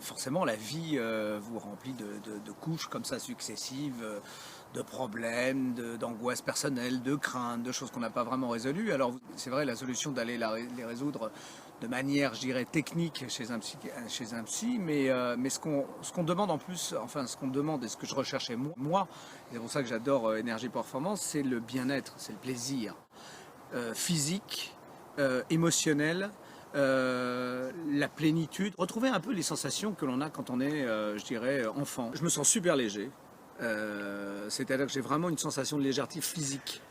forcément la vie vous remplit de couches comme ça successives, de problèmes, d'angoisses personnelles, de craintes, de choses qu'on n'a pas vraiment résolues. Alors c'est vrai, la solution d'aller les résoudre de manière, je dirais, technique chez un psy, mais ce qu'on demande en plus, enfin ce qu'on demande et ce que je recherchais moi, et c'est pour ça que j'adore Énergie Performance, c'est le bien-être, c'est le plaisir physique, émotionnel, la plénitude, retrouver un peu les sensations que l'on a quand on est, je dirais, enfant. Je me sens super léger, c'est-à-dire que j'ai vraiment une sensation de légèreté physique.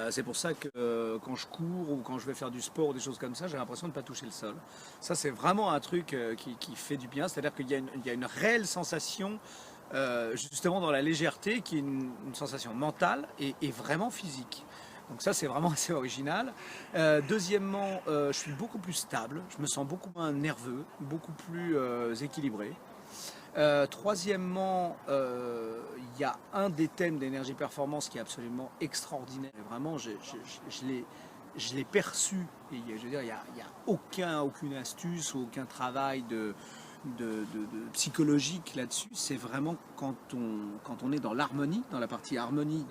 C'est pour ça que quand je cours ou quand je vais faire du sport ou des choses comme ça, j'ai l'impression de ne pas toucher le sol. Ça, c'est vraiment un truc qui fait du bien, c'est-à-dire qu'il y a une réelle sensation justement dans la légèreté qui est une sensation mentale et vraiment physique. Donc ça, c'est vraiment assez original. Deuxièmement, je suis beaucoup plus stable, je me sens beaucoup moins nerveux, beaucoup plus équilibré. Troisièmement, il y a un des thèmes d'énergie performance qui est absolument extraordinaire. Et vraiment, je l'ai perçu. Et, je veux dire, il n'y a aucune astuce ou aucun travail de psychologique là-dessus. C'est vraiment quand on est dans l'harmonie, dans la partie harmonie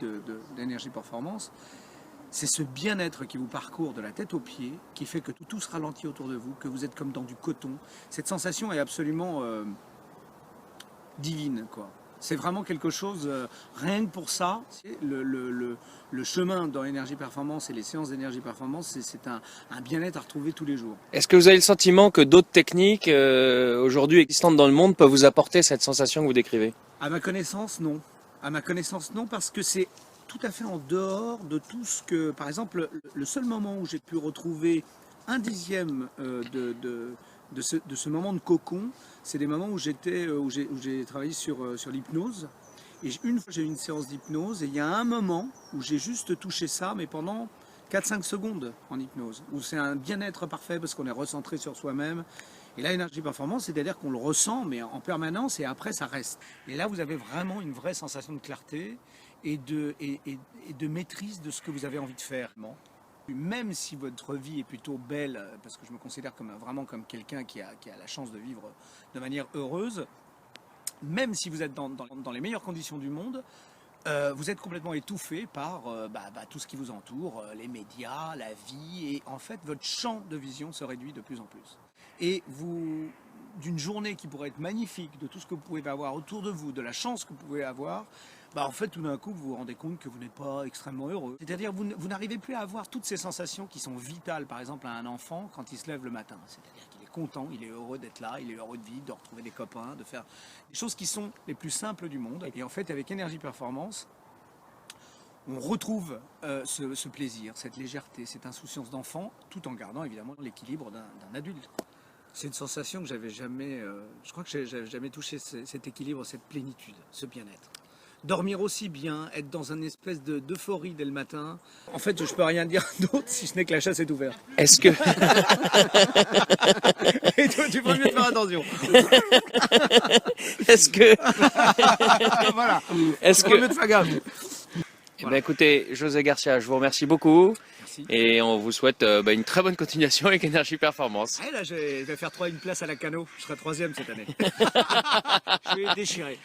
d'énergie performance. C'est ce bien-être qui vous parcourt de la tête aux pieds, qui fait que tout se ralentit autour de vous, que vous êtes comme dans du coton. Cette sensation est absolument divine, quoi. C'est vraiment quelque chose, rien que pour ça, le chemin dans l'énergie performance et les séances d'énergie performance, c'est un bien-être à retrouver tous les jours. Est-ce que vous avez le sentiment que d'autres techniques aujourd'hui existantes dans le monde peuvent vous apporter cette sensation que vous décrivez? À ma connaissance, non. À ma connaissance, non, parce que c'est tout à fait en dehors de tout ce que... Par exemple, le seul moment où j'ai pu retrouver un dixième de ce moment de cocon, c'est des moments où j'ai travaillé sur l'hypnose. Et une fois, j'ai eu une séance d'hypnose et il y a un moment où j'ai juste touché ça, mais pendant 4-5 secondes en hypnose, où c'est un bien-être parfait parce qu'on est recentré sur soi-même. Et là, l'énergie performance, c'est-à-dire qu'on le ressent, mais en permanence, et après, ça reste. Et là, vous avez vraiment une vraie sensation de clarté et de maîtrise de ce que vous avez envie de faire. Même si votre vie est plutôt belle, parce que je me considère vraiment comme quelqu'un qui a la chance de vivre de manière heureuse, même si vous êtes dans les meilleures conditions du monde, vous êtes complètement étouffé par tout ce qui vous entoure, les médias, la vie, et en fait, votre champ de vision se réduit de plus en plus. Et d'une journée qui pourrait être magnifique, de tout ce que vous pouvez avoir autour de vous, de la chance que vous pouvez avoir, en fait, tout d'un coup, vous vous rendez compte que vous n'êtes pas extrêmement heureux. C'est-à-dire vous n'arrivez plus à avoir toutes ces sensations qui sont vitales, par exemple, à un enfant quand il se lève le matin. C'est-à-dire qu'il est content, il est heureux d'être là, il est heureux de vivre, de retrouver des copains, de faire des choses qui sont les plus simples du monde. Et en fait, avec Énergie Performance, on retrouve ce plaisir, cette légèreté, cette insouciance d'enfant, tout en gardant évidemment l'équilibre d'un adulte. C'est une sensation que j'avais jamais, je crois que j'avais jamais touché cet équilibre, cette plénitude, ce bien-être. Dormir aussi bien, être dans une espèce d'euphorie dès le matin. En fait, je peux rien dire d'autre si ce n'est que la chasse est ouverte. Est-ce que... Et toi, tu ferais mieux de faire attention. Est-ce que... Voilà. Est-ce Tu ferais que... mieux de faire gaffe. Eh bien, écoutez, José Garcia, je vous remercie beaucoup. Merci. Et on vous souhaite une très bonne continuation avec Énergie Performance. Ah, là, je vais faire une place à la Cano. Je serai 3e cette année. Je vais déchirer.